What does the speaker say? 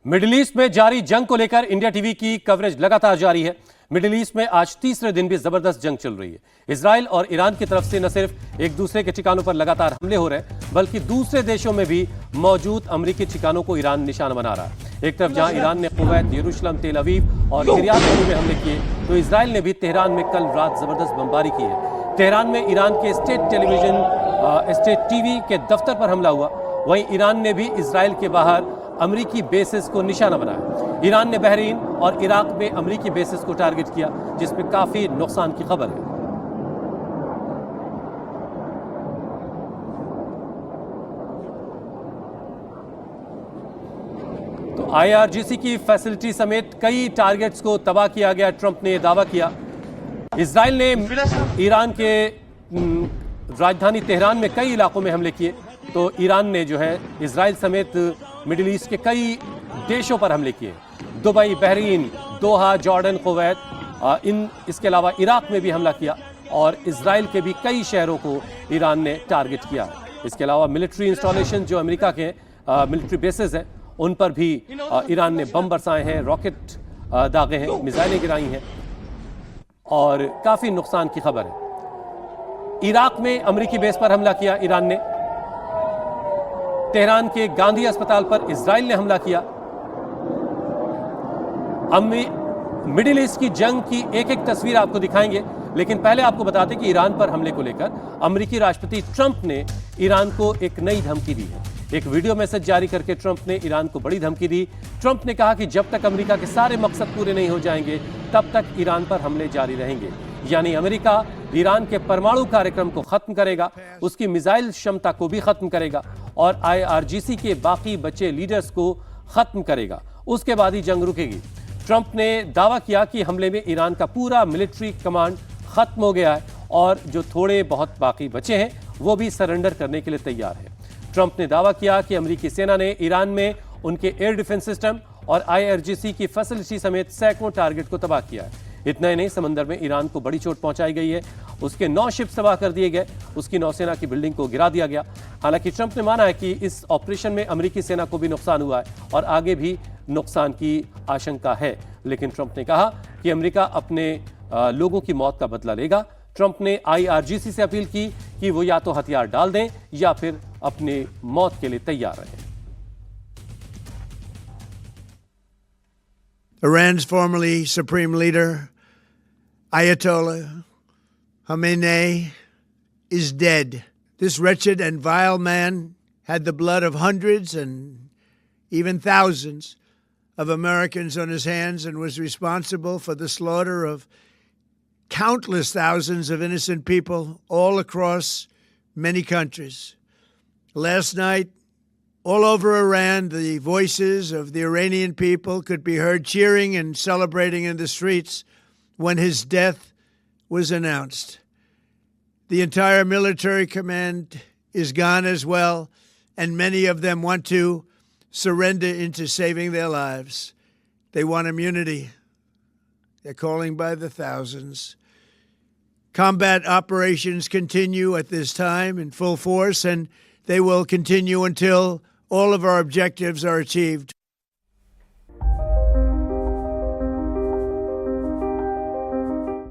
Middle east में जारी जंग को लेकर इंडिया टीवी की कवरेज लगातार जारी है। मिडिल ईस्ट में आज तीसरे दिन भी जबरदस्त जंग चल रही है। इजराइल और ईरान की तरफ से न सिर्फ एक दूसरे के ठिकानों पर लगातार हमले हो रहे हैं, बल्कि दूसरे देशों में भी मौजूद अमेरिकी ठिकानों को ईरान निशाना बना रहा है। एक तरफ जहां ईरान ने कुवैत, यरूशलेम, तेल अवीव और किरियात में हमले किए, तो इजराइल ने भी तेहरान में कल रात जबरदस्त बमबारी की है। तेहरान में ईरान के स्टेट टीवी के दफ्तर पर हमला हुआ। वहीं ईरान ने भी इजराइल के बाहर अमेरिकी बेसिस को निशाना बनाया। ईरान ने बहरीन और इराक में अमेरिकी बेसिस को टारगेट किया, जिसमें काफी नुकसान की खबर है। तो IRGC की फैसिलिटी समेत कई टारगेट्स को तबाह किया गया। ट्रंप ने यह दावा किया। इजराइल ने ईरान के राजधानी तेहरान में कई इलाकों में हमले किए, तो ईरान ने जो है इजराइल समेत मिडिल ईस्ट के कई देशों पर हमले किए। दुबई, बहरीन, दोहा, जॉर्डन, कुवैत, इसके अलावा इराक में भी हमला किया और इजराइल के भी कई शहरों को ईरान ने टारगेट किया। इसके अलावा मिलिट्री इंस्टॉलेशन जो अमेरिका के मिलिट्री बेसिस हैं, उन पर भी ईरान ने बम बरसाए हैं, रॉकेट दागे हैं, मिसाइलें गिराई हैं और काफी नुकसान की खबर है। इराक में अमेरिकी बेस पर हमला किया ईरान ने। तेहरान के गांधी अस्पताल पर इजराइल ने हमला किया। मिडिल ईस्ट की जंग की एक एक तस्वीर आपको दिखाएंगे, लेकिन पहले आपको बता दें कि ईरान पर हमले को लेकर अमेरिकी राष्ट्रपति ट्रंप ने ईरान को एक नई धमकी दी है। एक वीडियो मैसेज जारी करके ट्रंप ने ईरान को बड़ी धमकी दी। ट्रंप ने कहा कि जब तक अमेरिका के सारे मकसद पूरे नहीं हो जाएंगे, तब तक ईरान पर हमले जारी रहेंगे। यानी अमेरिका ईरान के परमाणु कार्यक्रम को खत्म करेगा, उसकी मिसाइल क्षमता को भी खत्म करेगा और IRGC के बाकी बचे लीडर्स को खत्म करेगा। उसके बाद ही जंग रुकेगी। ट्रंप ने दावा किया कि हमले में ईरान का पूरा मिलिट्री कमांड खत्म हो गया है और जो थोड़े बहुत बाकी बचे हैं वो भी सरेंडर करने के लिए तैयार है। ट्रंप ने दावा किया कि अमेरिकी सेना ने ईरान में उनके एयर डिफेंस सिस्टम और IRGC की फैसिलिटी समेत सैकड़ों टारगेट को तबाह किया है। इतना ही नहीं, समंदर में ईरान को बड़ी चोट पहुंचाई गई है। उसके 9 शिप्स तबाह कर दिए गए, उसकी नौसेना की बिल्डिंग को गिरा दिया गया। हालांकि ट्रंप ने माना है कि इस ऑपरेशन में अमेरिकी सेना को भी नुकसान हुआ है और आगे भी नुकसान की आशंका है। लेकिन ट्रंप ने कहा कि अमेरिका अपने लोगों की मौत का बदला लेगा। ट्रंप ने IRGC से अपील की कि वो या तो हथियार डाल दें या फिर अपने मौत के लिए तैयार रहें। Iran's formerly supreme leader, Ayatollah Khamenei, is dead. This wretched and vile man had the blood of hundreds and even thousands of Americans on his hands and was responsible for the slaughter of countless thousands of innocent people all across many countries. Last night, all over Iran, the voices of the Iranian people could be heard cheering and celebrating in the streets when his death was announced. The entire military command is gone as well, and many of them want to surrender into saving their lives. They want immunity. They're calling by the thousands. Combat operations continue at this time in full force, and they will continue until all of our objectives are achieved.